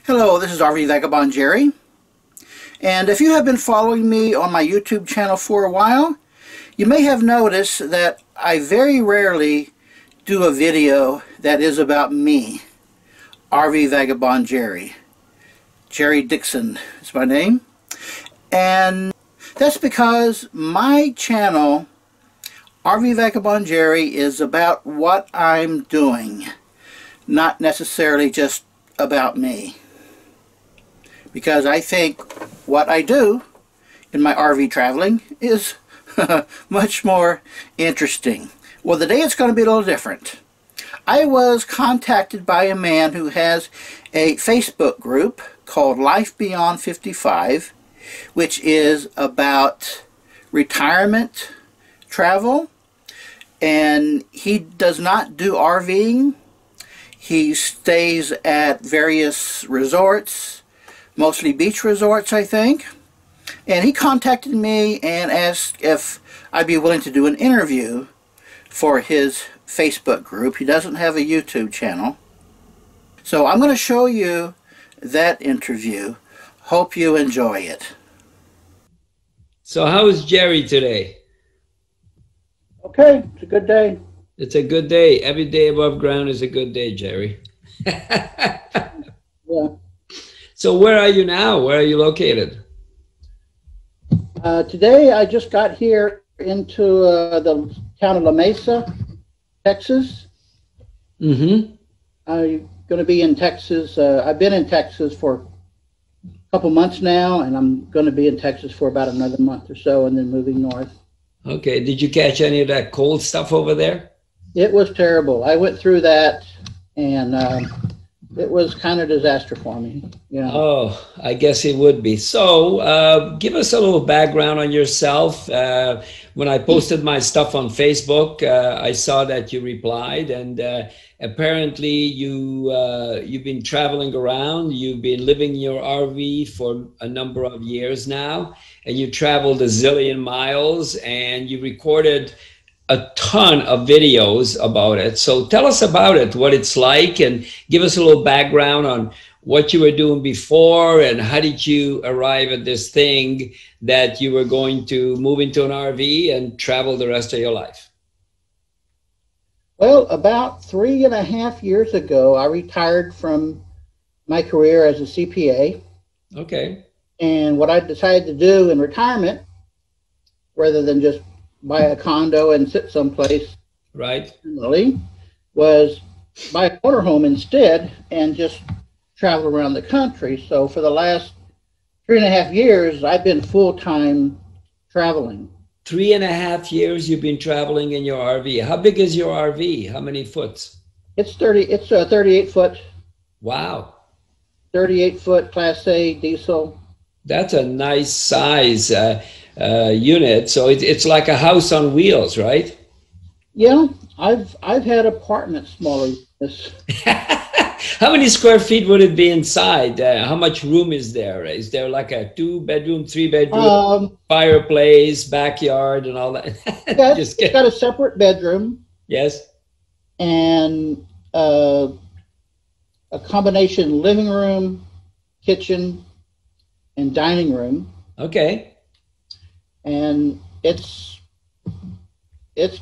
Hello, this is RV Vagabond Jerry, and if you have been following me on my YouTube channel for a while, you may have noticed that I very rarely do a video that is about me, RV Vagabond Jerry. Jerry Dixon is my name, and that's because my channel, RV Vagabond Jerry, is about what I'm doing, not necessarily just about me. Because I think what I do in my RV traveling is much more interesting. Well, today it's going to be a little different. I was contacted by a man who has a Facebook group called Life Beyond 55, which is about retirement travel, and he does not do RVing. He stays at various resorts, mostly beach resorts, I think. And he contacted me and asked if I'd be willing to do an interview for his Facebook group. He doesn't have a YouTube channel. So I'm going to show you that interview. Hope you enjoy it. So how is Jerry today? Okay, it's a good day. It's a good day. Every day above ground is a good day, Jerry. Yeah. So where are you now? Where are you located? Today I just got here into the town of La Mesa, Texas. Mm-hmm. I'm going to be in Texas. I've been in Texas for a couple months now, and I'm going to be in Texas for about another month or so, and then moving north. Okay. Did you catch any of that cold stuff over there? It was terrible. I went through that, and it was kind of a disaster for me. Yeah. Oh, I guess it would be. So give us a little background on yourself. When I posted my stuff on Facebook, I saw that you replied, and apparently you've been traveling around. You've been living in your RV for a number of years now, and you traveled a zillion miles, and you recorded a ton of videos about it. So tell us about it, what it's like, and give us a little background on what you were doing before and how did you arrive at this thing that you were going to move into an RV and travel the rest of your life. Well, about 3.5 years ago, I retired from my career as a CPA. Okay. And what I decided to do in retirement, rather than just buy a condo and sit someplace, right, was buy a motorhome instead and just travel around the country. So for the last 3.5 years, I've been full-time traveling. 3.5 years you've been traveling in your RV. How big is your RV? How many foot? It's 38 foot. Wow. 38 foot Class A diesel. That's a nice size unit. So it's like a house on wheels, right? Yeah, I've had apartments smaller than this. How many square feet would it be inside? How much room is there? Is there like a 2-bedroom, 3-bedroom, fireplace, backyard, and all that? Yeah, it's got a separate bedroom. Yes. And a combination living room, kitchen, and dining room. Okay. And it's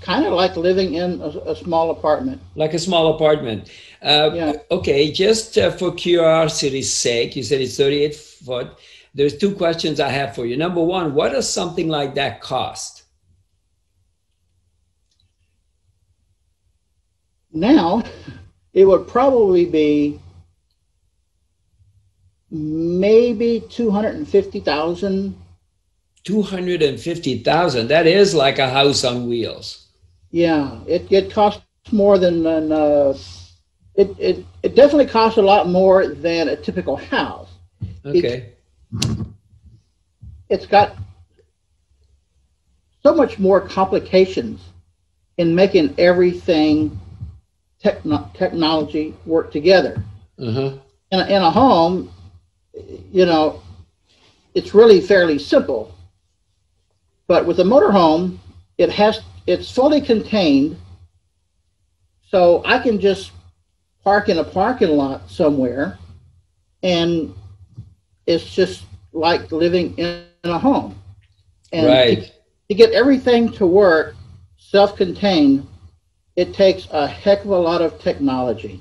kind of like living in a small apartment. Like a small apartment. Yeah. Okay, just for curiosity's sake, you said it's 38 foot. There's 2 questions I have for you. Number one, what does something like that cost? Now, it would probably be maybe $250,000. 250,000. That is like a house on wheels. Yeah, it costs more than it definitely costs a lot more than a typical house. Okay. It's got so much more complications in making everything technology work together. In a home, you know, it's really fairly simple. But with a motorhome, it's fully contained, so I can just park in a parking lot somewhere and it's just like living in a home. And Right. to get everything to work self-contained, it takes a heck of a lot of technology.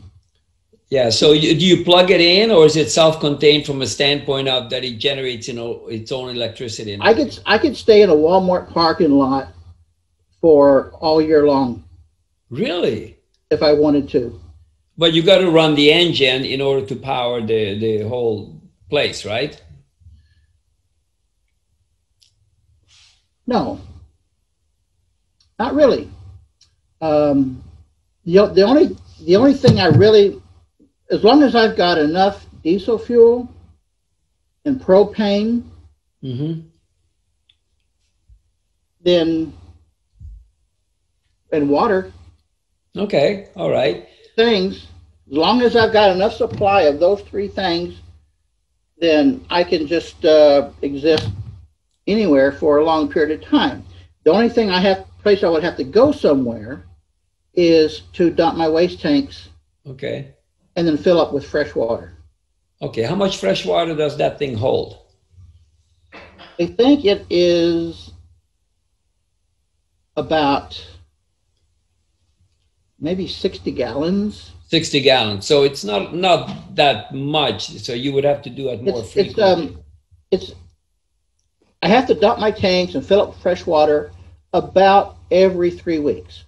Yeah. So do you plug it in, or is it self-contained from a standpoint of that it generates, its own electricity? I could stay in a Walmart parking lot for all year long Really? if I wanted to. But you got to run the engine in order to power the whole place, right? No, not really. The only thing I really, as long as I've got enough diesel fuel and propane, Mm-hmm. then and water Okay. All right. things, as long as I've got enough supply of those three things, then I can just exist anywhere for a long period of time. The only place I would have to go somewhere is to dump my waste tanks Okay. and then fill up with fresh water. Okay. How much fresh water does that thing hold? I think it is about maybe 60 gallons. 60 gallons. So it's not that much. So you would have to do it more frequently. I have to dump my tanks and fill up with fresh water about every 3 weeks.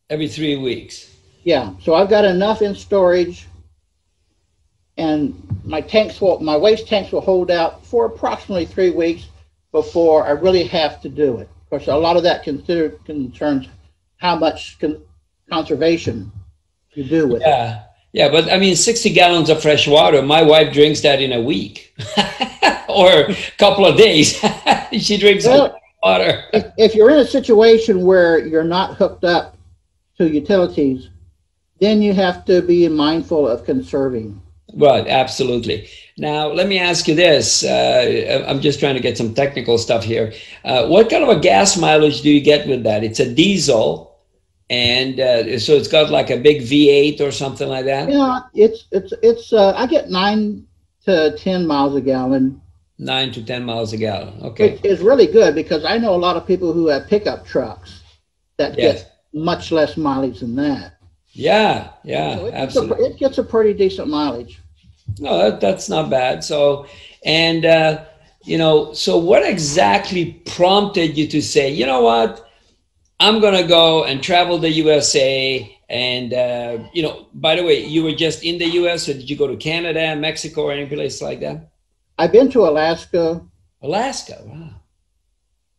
Every 3 weeks. Yeah, so I've got enough in storage, and my waste tanks will hold out for approximately 3 weeks before I really have to do it. Of course, a lot of that concerns how much conservation you do with it. Yeah, but I mean, 60 gallons of fresh water, my wife drinks that in a week or a couple of days. She drinks a lot of water. If you're in a situation where you're not hooked up to utilities, then you have to be mindful of conserving. Right, absolutely. Now, let me ask you this. I'm just trying to get some technical stuff here. What kind of a gas mileage do you get with that? It's a diesel. And so it's got like a big V8 or something like that? Yeah, I get 9 to 10 miles a gallon. 9 to 10 miles a gallon. Okay. It's really good because I know a lot of people who have pickup trucks that get much less mileage than that. Yeah, So absolutely. It gets a pretty decent mileage. No, that's not bad. So, and, so what exactly prompted you to say, you know what? I'm going to go and travel the USA. And, by the way, you were just in the US, or did you go to Canada, Mexico, or any place like that? I've been to Alaska. Alaska, wow.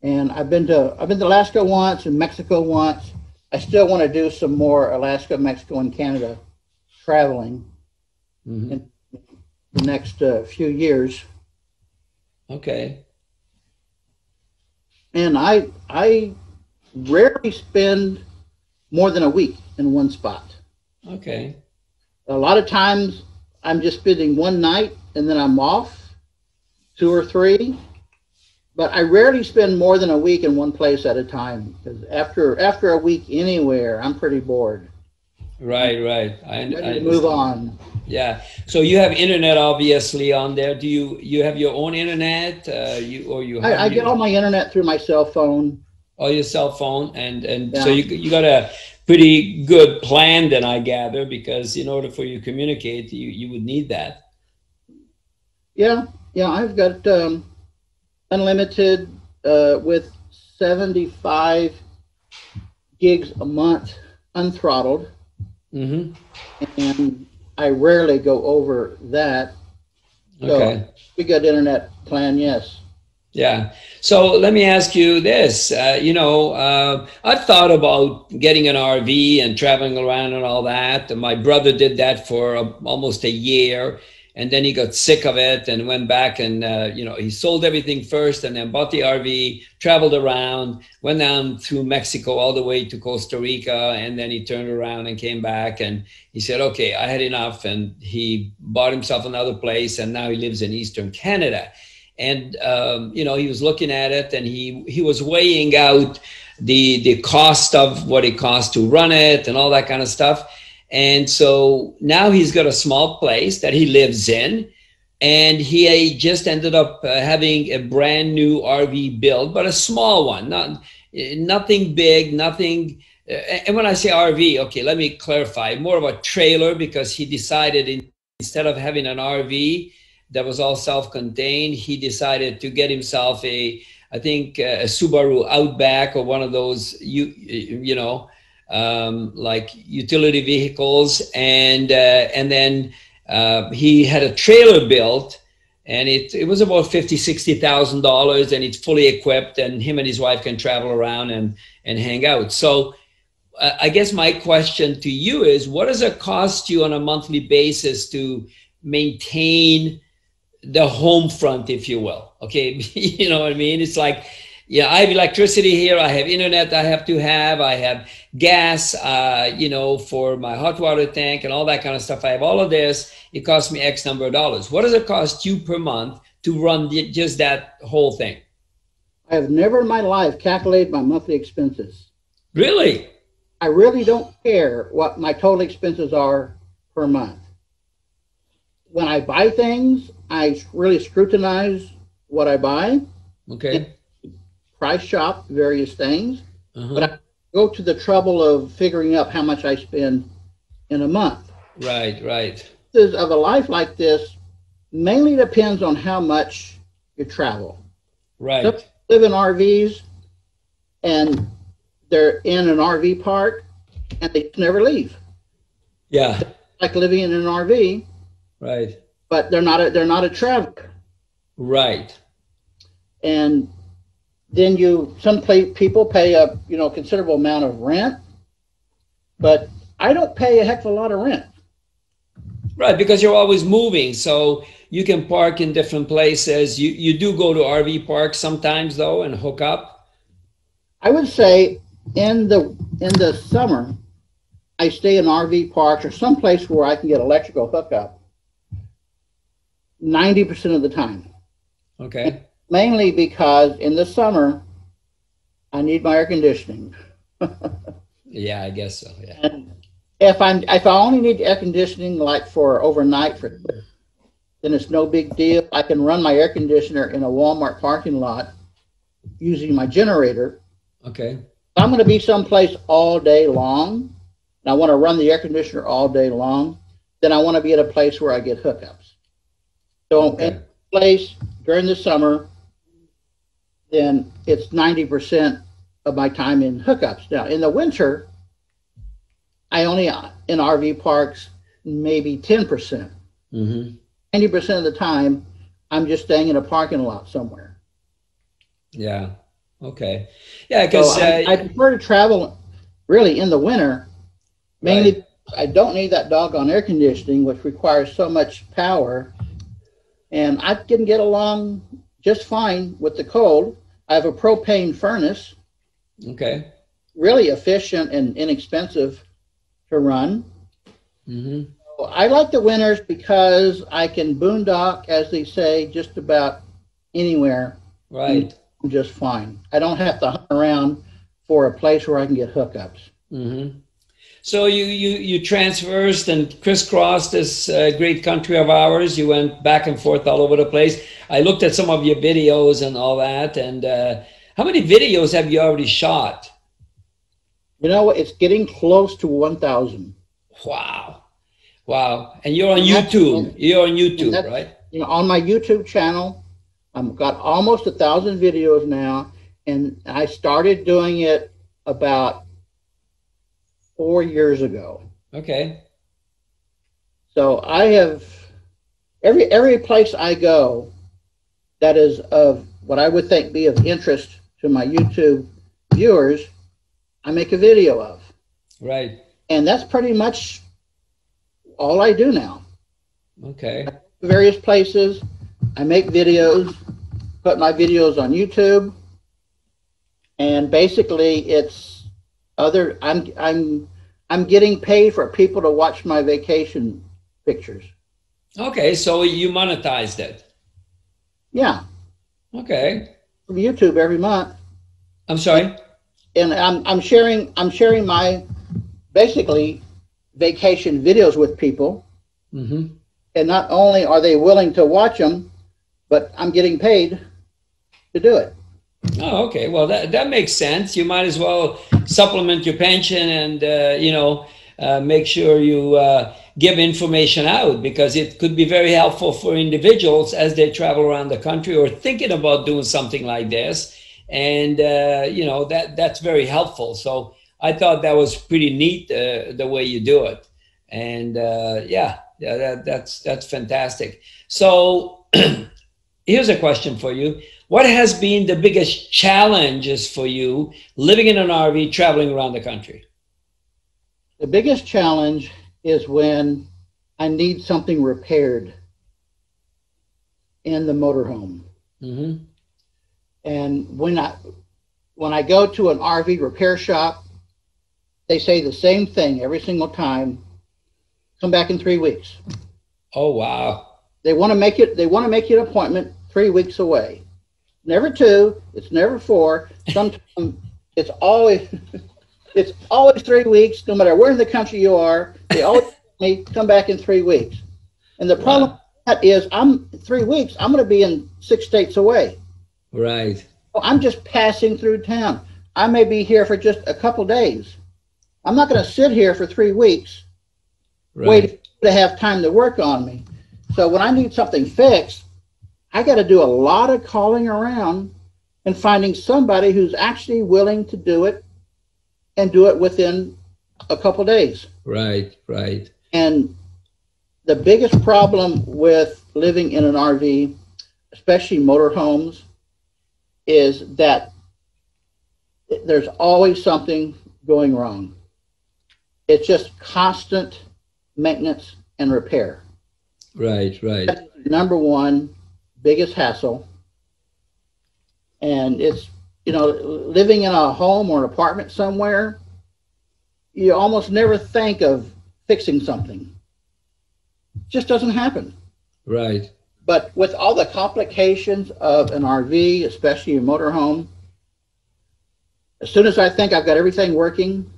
And I've been to Alaska once and Mexico once. I still want to do some more Alaska, Mexico, and Canada traveling in the next few years. Okay. And I rarely spend more than a week in one spot. Okay. A lot of times I'm just spending one night and then I'm off, 2 or 3. But I rarely spend more than a week in one place at a time, because after a week anywhere, I'm pretty bored. Right. I'm ready to move on. Yeah. So you have internet obviously on there. Do you have your own internet? I get all my internet through my cell phone. Oh, your cell phone, and so you got a pretty good plan then, I gather, because in order for you to communicate, you would need that. Yeah, I've got unlimited with 75 gigs a month, unthrottled, and I rarely go over that. So Okay. we got internet plan, yes. Yeah. So let me ask you this. I've thought about getting an RV and traveling around and all that. And my brother did that for almost a year. And then he got sick of it and went back and, he sold everything first and then bought the RV, traveled around, went down through Mexico all the way to Costa Rica. And then he turned around and came back and he said, okay, I had enough. And he bought himself another place and now he lives in Eastern Canada. And, he was looking at it and he was weighing out the cost of what it costs to run it and all that kind of stuff. And so now he's got a small place that he lives in. and he just ended up having a brand new RV built, but a small one, nothing big, nothing. And when I say RV, okay, let me clarify, more of a trailer, because he decided instead of having an RV that was all self-contained, he decided to get himself I think a Subaru Outback, or one of those, you know, like utility vehicles, and then he had a trailer built, and it was about $50,000-$60,000, and it's fully equipped, and him and his wife can travel around and hang out. So I guess my question to you is, what does it cost you on a monthly basis to maintain the home front, if you will? Okay, you know what I mean? It's like, yeah, I have electricity here, I have internet I have, I have gas, you know, for my hot water tank and all that kind of stuff. I have all of this. It costs me X number of dollars. What does it cost you per month to run just that whole thing? I have never in my life calculated my monthly expenses. Really? I really don't care what my total expenses are per month. When I buy things, I really scrutinize what I buy. Okay. Price shop various things, but I go to the trouble of figuring out how much I spend in a month. Right, right. Of a life like this mainly depends on how much you travel. Right. Some live in RVs, and they're in an RV park, and they never leave. Yeah. It's like living in an RV. Right. But they're not a traveler. Right. And then people pay a considerable amount of rent, but I don't pay a heck of a lot of rent. Right, because you're always moving, so you can park in different places. You do go to RV parks sometimes though and hook up? I would say in the summer I stay in RV parks or someplace where I can get electrical hookup 90% of the time. Okay. Mainly because in the summer, I need my air conditioning. Yeah, I guess so. Yeah. And if I only need air conditioning like for overnight, then it's no big deal. I can run my air conditioner in a Walmart parking lot using my generator. Okay. If I'm going to be someplace all day long, and I want to run the air conditioner all day long, then I want to be at a place where I get hookups. So in a place during the summer, then it's 90% of my time in hookups. Now, in the winter, I only in RV parks maybe 10%. 90% of the time, I'm just staying in a parking lot somewhere. Yeah. Okay. Yeah, because so I prefer to travel really in the winter, mainly right. I don't need that doggone air conditioning, which requires so much power, and I can get along just fine with the cold. I have a propane furnace. Okay. Really efficient and inexpensive to run. So I like the winters because I can boondock, as they say, just about anywhere. Right. Just fine. I don't have to hunt around for a place where I can get hookups. So you transversed and crisscrossed this great country of ours. You went back and forth all over the place. I looked at some of your videos and all that. And how many videos have you already shot? You know, it's getting close to 1,000. Wow. Wow. And you're on YouTube. You're on YouTube, right? You know, on my YouTube channel, I've got almost 1,000 videos now. And I started doing it about 4 years ago. Okay. So I have every place I go that is of what I would think be of interest to my YouTube viewers, I make a video of. Right. And that's pretty much all I do now. Okay. Various places, I make videos, put my videos on YouTube, and basically it's I'm getting paid for people to watch my vacation pictures. Okay, so you monetized it. Yeah. Okay. From YouTube every month. I'm sorry. And I'm sharing my basically vacation videos with people. And not only are they willing to watch them, but I'm getting paid to do it. Oh, okay. Well, that makes sense. You might as well supplement your pension and, make sure you give information out, because it could be very helpful for individuals as they travel around the country or thinking about doing something like this. And, that's very helpful. So I thought that was pretty neat, the way you do it. And that's fantastic. So here's a question for you. What has been the biggest challenges for you living in an RV, traveling around the country? The biggest challenge is when I need something repaired in the motorhome. Mm-hmm. And when I go to an RV repair shop, they say the same thing every single time. Come back in 3 weeks. Oh, wow. They want to make you an appointment 3 weeks away. Never 2, it's never 4. Sometimes it's always 3 weeks, no matter where in the country you are. They always tell me, come back in 3 weeks. And the problem with that is 3 weeks, I'm going to be in 6 states away. Right. I'm just passing through town. I may be here for just a couple days. I'm not going to sit here for 3 weeks waiting to have time to work on me. So when I need something fixed, I got to do a lot of calling around and finding somebody who's actually willing to do it and do it within a couple days. Right, right. And the biggest problem with living in an RV, especially motorhomes, is that there's always something going wrong. It's just constant maintenance and repair. Right, right. That's number one biggest hassle. And it's, living in a home or an apartment somewhere, you almost never think of fixing something. It just doesn't happen. Right. But with all the complications of an RV, especially a motorhome, as soon as I think I've got everything working,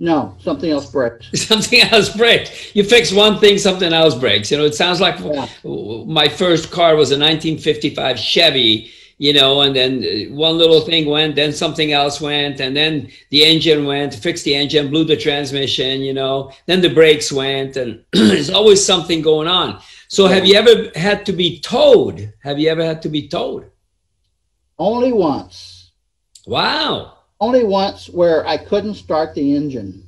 no, something else breaks. Something else breaks. You fix one thing, something else breaks. It sounds like my first car was a 1955 Chevy, and then one little thing went, then something else went, and then the engine went, fixed the engine, blew the transmission, then the brakes went, and there's always something going on. So have you ever had to be towed? Have you ever had to be towed? Only once. Wow. Only once, where I couldn't start the engine.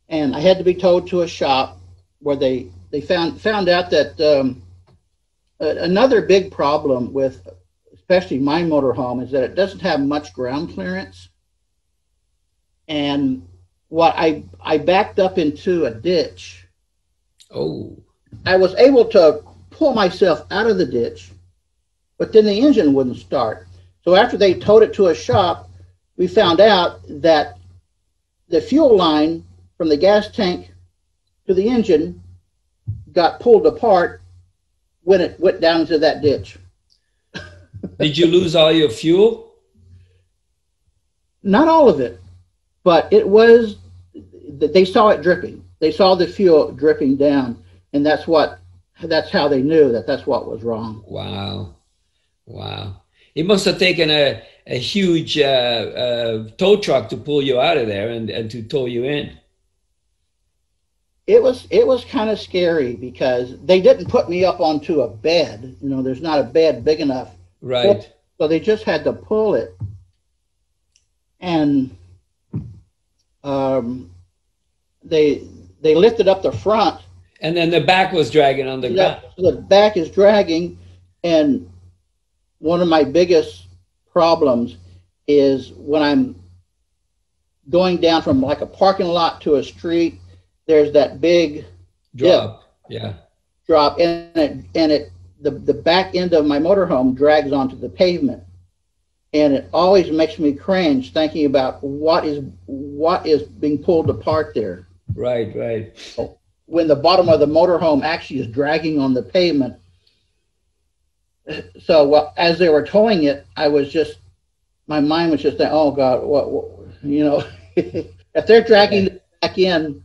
And I had to be towed to a shop where they found out that another big problem with especially my motorhome is that it doesn't have much ground clearance. And I backed up into a ditch. Oh. I was able to pull myself out of the ditch, but then the engine wouldn't start. So after they towed it to a shop, we found out that the fuel line from the gas tank to the engine got pulled apart when it went down into that ditch. Did you lose all your fuel? Not all of it, but it was, they saw it dripping. They saw the fuel dripping down, and that's how they knew that that's what was wrong. Wow. Wow. It must have taken a huge tow truck to pull you out of there and to tow you in. It was kind of scary because they didn't put me up onto a bed. There's not a bed big enough. Right. So they just had to pull it. And they lifted up the front. And then the back was dragging on the ground. The back is dragging, and one of my biggest problems is when I'm going down from like a parking lot to a street, there's that big drop. Drop, and the back end of my motorhome drags onto the pavement, and it always makes me cringe thinking about what is being pulled apart there. Right, right. When the bottom of the motorhome actually is dragging on the pavement. So as they were towing it, my mind was just saying, oh God, what if they're dragging it back in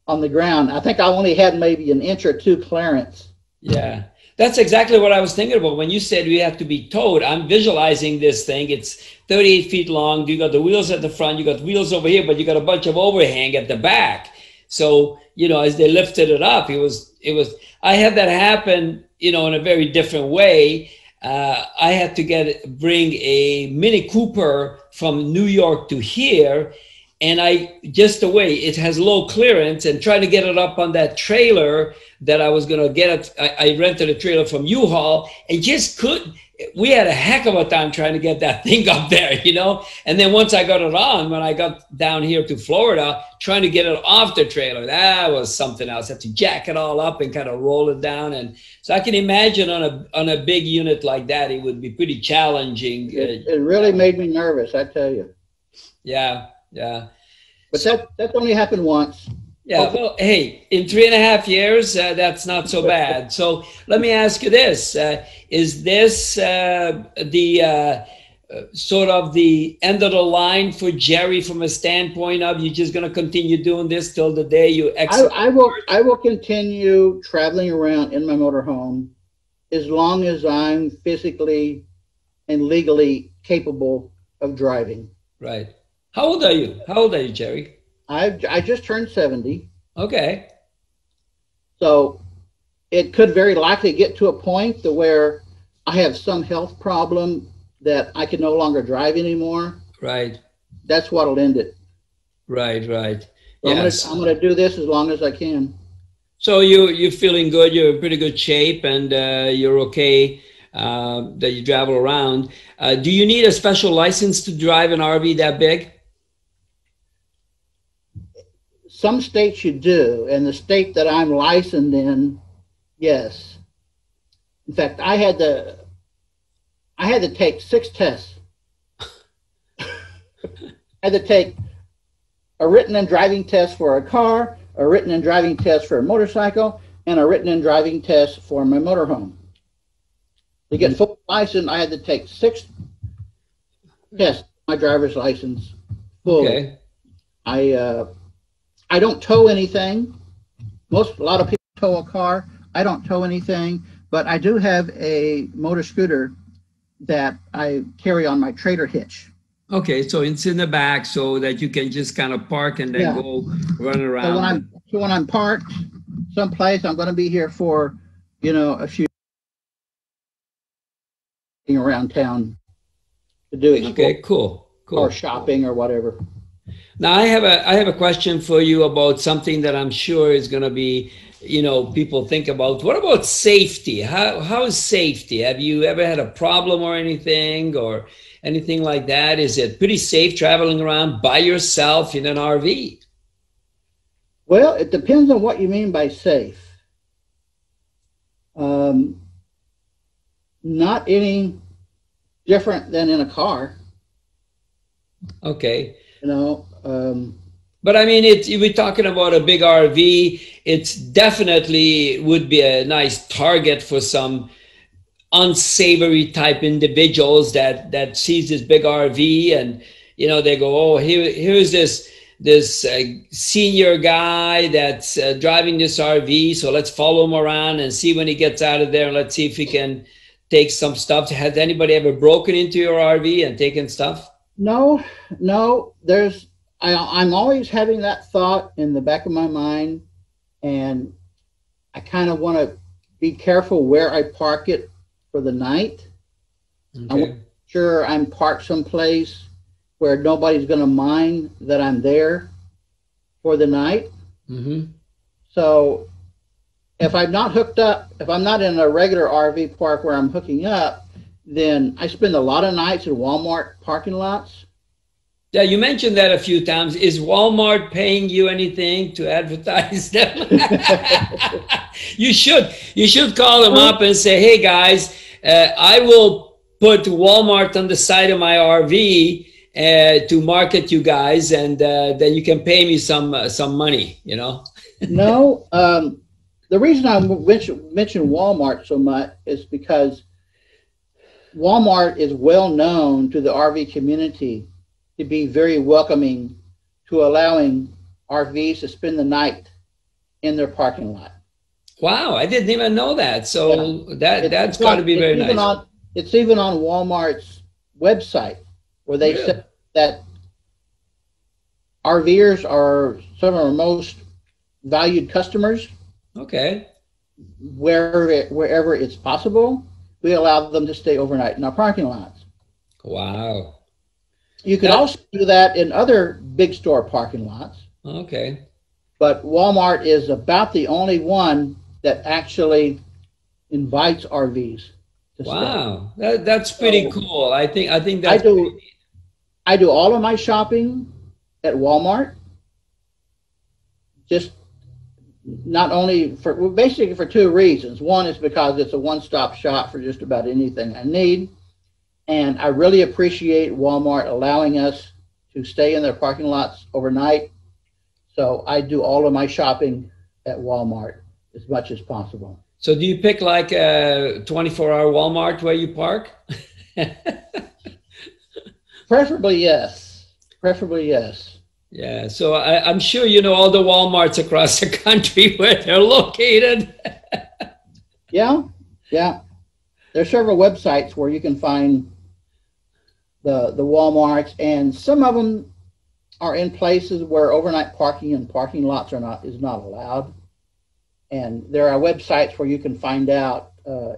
on the ground. I think I only had maybe an inch or two clearance. Yeah, that's exactly what I was thinking about. When you said we have to be towed, I'm visualizing this thing. It's 38 feet long. You got the wheels at the front, you got wheels over here, but you got a bunch of overhang at the back. So, you know, as they lifted it up, I had that happen, you know, in a very different way. I had to bring a Mini Cooper from New York to here. And just the way it has low clearance, and trying to get it up on that trailer that I was going to get it. I rented a trailer from U-Haul and just couldn't. We had a heck of a time trying to get that thing up there, you know? And then once I got it on, when I got down here to Florida, trying to get it off the trailer, that was something else. I had to jack it all up and kind of roll it down. And so I can imagine on a big unit like that, it would be pretty challenging. It really made me nervous, I tell you. Yeah. Yeah. But that only happened once. Yeah. Well, hey, in 3.5 years, that's not so bad. So let me ask you this. Is this the sort of the end of the line for Jerry from a standpoint of you're just going to continue doing this till the day you exit? I will continue traveling around in my motorhome as long as I'm physically and legally capable of driving. Right. How old are you? How old are you, Jerry? I just turned 70. Okay. So it could very likely get to a point to where I have some health problem that I can no longer drive anymore. Right. That's what'll end it. Right, right. So yes. I'm gonna do this as long as I can. So you're feeling good. You're in pretty good shape, and you're okay. That you travel around. Do you need a special license to drive an RV that big? Some states you do, and the state that I'm licensed in, yes. In fact, I had to take 6 tests. I had to take a written and driving test for a car, a written and driving test for a motorcycle, and a written and driving test for my motorhome. To get full license, I had to take 6 tests, my driver's license full. Okay. I don't tow anything. A lot of people tow a car. I don't tow anything, but I do have a motor scooter that I carry on my trailer hitch. Okay, so it's in the back so that you can just kind of park and then go run around. So when I'm parked someplace, I'm going to be here for, you know, a few around town to do it. Okay, cool. Or shopping or whatever. Now I have a question for you about something that I'm sure is going to be, you know, people think about. What about safety? How is safety? Have you ever had a problem or anything like that? Is it pretty safe traveling around by yourself in an RV? Well, it depends on what you mean by safe. Not any different than in a car. Okay. You know, but I mean, we're talking about a big RV. It's definitely would be a nice target for some unsavory type individuals that sees this big RV, and you know, they go, oh, here's this senior guy that's driving this RV, so let's follow him around and see when he gets out of there, and let's see if he can take some stuff. Has anybody ever broken into your RV and taken stuff? No. I'm always having that thought in the back of my mind, and I kind of want to be careful where I park it for the night. Okay. I want to make sure I'm parked someplace where nobody's going to mind that I'm there for the night. Mm-hmm. So if I'm not hooked up, if I'm not in a regular RV park where I'm hooking up, then I spend a lot of nights in Walmart parking lots. Yeah, you mentioned that a few times. Is Walmart paying you anything to advertise them? You should call them up and say, hey guys, I will put Walmart on the side of my RV to market you guys, and then you can pay me some money, you know? No, the reason I mention Walmart so much is because Walmart is well known to the RV community to be very welcoming to allowing RVs to spend the night in their parking lot. Wow, I didn't even know that. So that's It's got to on, be very nice. it's even on Walmart's website where they Really? said that RVers are some of our most valued customers. Okay. Wherever it's possible, we allow them to stay overnight in our parking lots. Wow. You could That also do that in other big store parking lots, okay. but Walmart is about the only one that actually invites RVs to stay. Wow. That's pretty So cool. I think I that's pretty do I do all of my shopping at Walmart, just not only for, well, basically for two reasons. One is because it's a one-stop shop for just about anything I need. And I really appreciate Walmart allowing us to stay in their parking lots overnight. So I do all of my shopping at Walmart as much as possible. So do you pick like a 24-hour Walmart where you park? Preferably, yes. Preferably, yes. Yeah, so I'm sure you know all the Walmarts across the country where they're located. Yeah, yeah. There's several websites where you can find the Walmarts, and some of them are in places where overnight parking and parking lots is not allowed. And there are websites where you can find out a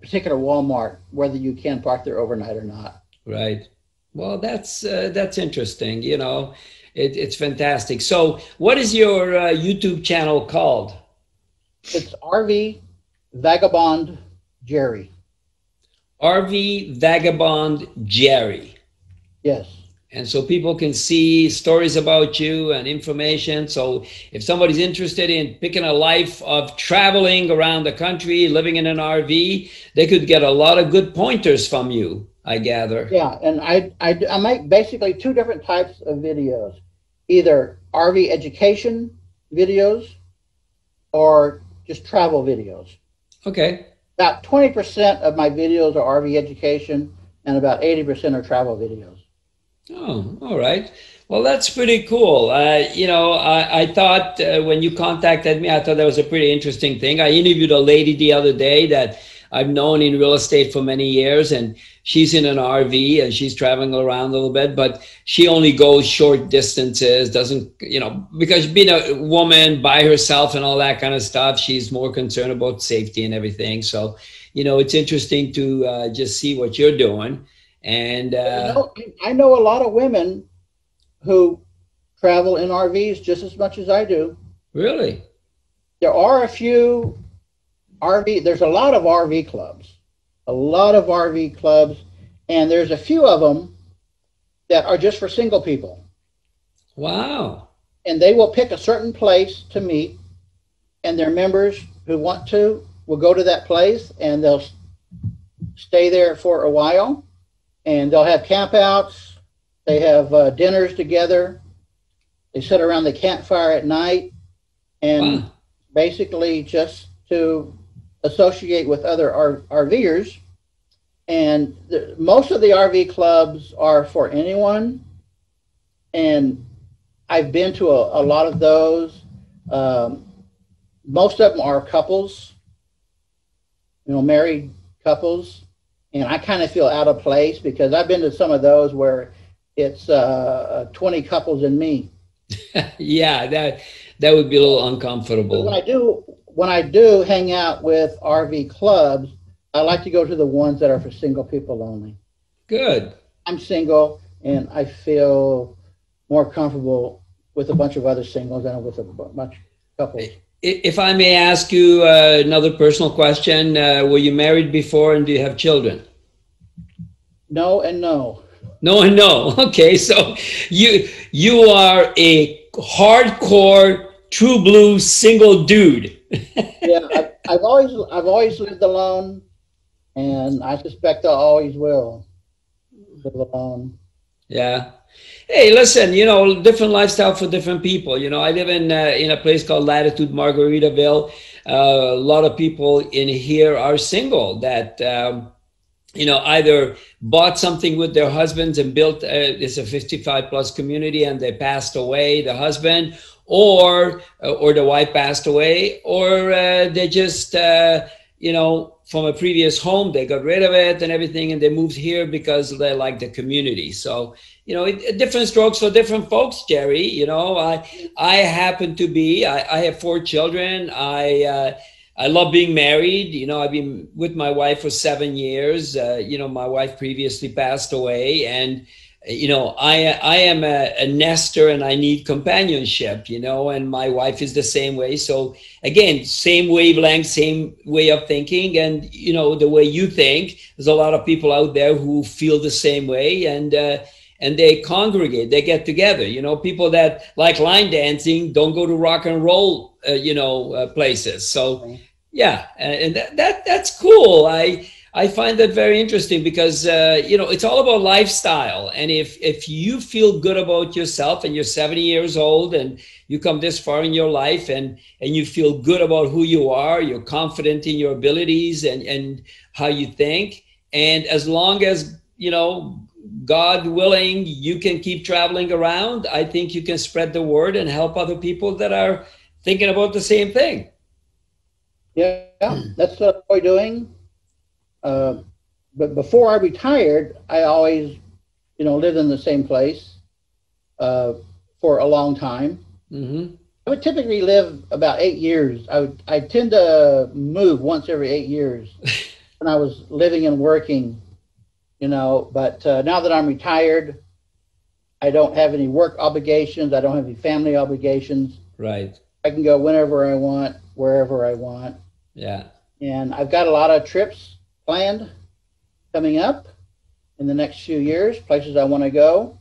particular Walmart whether you can park there overnight or not. Right. Well, that's interesting. You know, it's fantastic. So, what is your YouTube channel called? It's RV Vagabond Jerry. RV Vagabond Jerry. Yes. And so people can see stories about you and information. So if somebody's interested in picking a life of traveling around the country, living in an RV, they could get a lot of good pointers from you, I gather. Yeah, and I make basically two different types of videos, either RV education videos or just travel videos. Okay. About 20% of my videos are RV education and about 80% are travel videos. Oh, all right. Well, that's pretty cool. You know, I thought when you contacted me, I thought that was a pretty interesting thing. I interviewed a lady the other day that I've known in real estate for many years, and she's in an RV and she's traveling around a little bit, but she only goes short distances, doesn't, you know, because being a woman by herself and all that kind of stuff, she's more concerned about safety and everything. So, you know, it's interesting to just see what you're doing. And I know a lot of women who travel in RVs just as much as I do. really? There are a few there's a lot of RV clubs, and there's a few of them that are just for single people. Wow. And they will pick a certain place to meet, and their members who want to will go to that place and they'll stay there for a while. And they'll have campouts, they have dinners together, they sit around the campfire at night, and Wow. basically just to associate with other RVers. And most of the RV clubs are for anyone, and I've been to a lot of those. Most of them are couples, you know, married couples. And I kind of feel out of place because I've been to some of those where it's 20 couples and me. Yeah, that would be a little uncomfortable. But when I do hang out with RV clubs, I like to go to the ones that are for single people only. Good. I'm single, and I feel more comfortable with a bunch of other singles than with a bunch of couples. If I may ask you another personal question, were you married before and do you have children? No and no. No and no. Okay, so you are a hardcore, true blue single dude. Yeah, I've always lived alone, and I suspect I always will live alone. Yeah. Hey, listen, you know, different lifestyle for different people. You know, I live in a place called Latitude Margaritaville. A lot of people in here are single that, you know, either bought something with their husbands and built, it's a 55 plus community and they passed away, the husband, or the wife passed away, or they just you know, from a previous home, they got rid of it and everything, and they moved here because they like the community. So, you know, different strokes for different folks, Jerry. You know, I happen to be, I have 4 children. I love being married. You know, I've been with my wife for 7 years. You know, my wife previously passed away, and you know, I am a nester and I need companionship, you know, and my wife is the same way. So again, same wavelength, same way of thinking. And, you know, the way you think, there's a lot of people out there who feel the same way, and they congregate, they get together. You know, people that like line dancing don't go to rock and roll, you know, places. So yeah, and that's cool. I find that very interesting because, you know, it's all about lifestyle. And if you feel good about yourself and you're 70 years old and you come this far in your life and you feel good about who you are, you're confident in your abilities and how you think. And as long as, you know, God willing, you can keep traveling around, I think you can spread the word and help other people that are thinking about the same thing. Yeah, that's what I'm doing. But before I retired, I always, you know, lived in the same place for a long time. Mm-hmm. I would typically live about 8 years. I tend to move once every 8 years when I was living and working, you know. But now that I'm retired, I don't have any work obligations. I don't have any family obligations. Right. I can go whenever I want, wherever I want. Yeah. And I've got a lot of trips planned coming up in the next few years, places I want to go,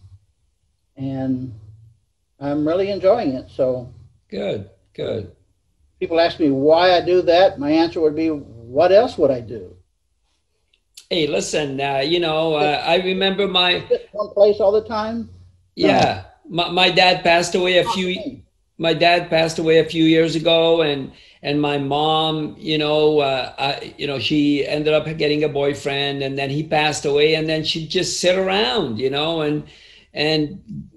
and I'm really enjoying it. So good. People ask me why I do that. My answer would be, what else would I do? Hey, listen, you know, I remember one place all the time. Yeah, my dad passed away my dad passed away a few years ago, and my mom, you know, you know, she ended up getting a boyfriend, and then he passed away, and then she just sit around, you know, and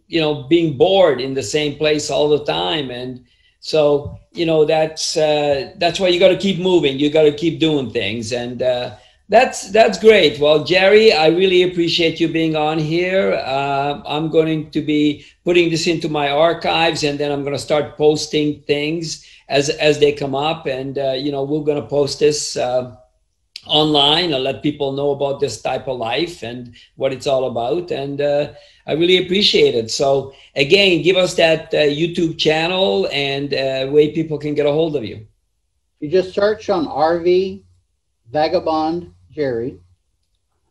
you know, being bored in the same place all the time. And so, you know, that's why you got to keep moving, you got to keep doing things. And that's great. Well, Jerry, I really appreciate you being on here. I'm going to be putting this into my archives, and then I'm going to start posting things as they come up. And you know, we're going to post this online and let people know about this type of life and what it's all about. And I really appreciate it. So again, give us that YouTube channel and way people can get a hold of you. You just search on RV Vagabond Jerry,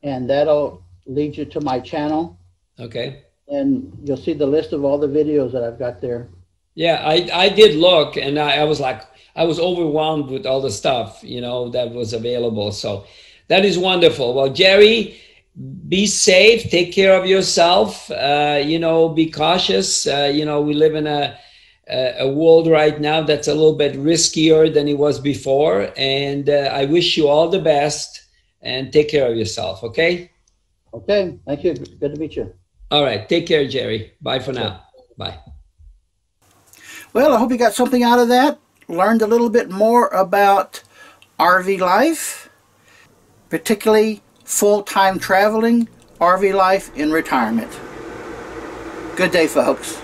and that'll lead you to my channel. Okay. And you'll see the list of all the videos that I've got there. Yeah, I did look, and I was like, I was overwhelmed with all the stuff, you know, that was available. So that is wonderful. Well, Jerry, be safe, take care of yourself, you know, be cautious. You know, we live in a world right now that's a little bit riskier than it was before. And I wish you all the best, and take care of yourself, okay? Okay, thank you. Good to meet you. All right, take care, Jerry. Bye for now. Bye. Well, I hope you got something out of that. Learned a little bit more about RV life, particularly full-time traveling, RV life in retirement. Good day, folks.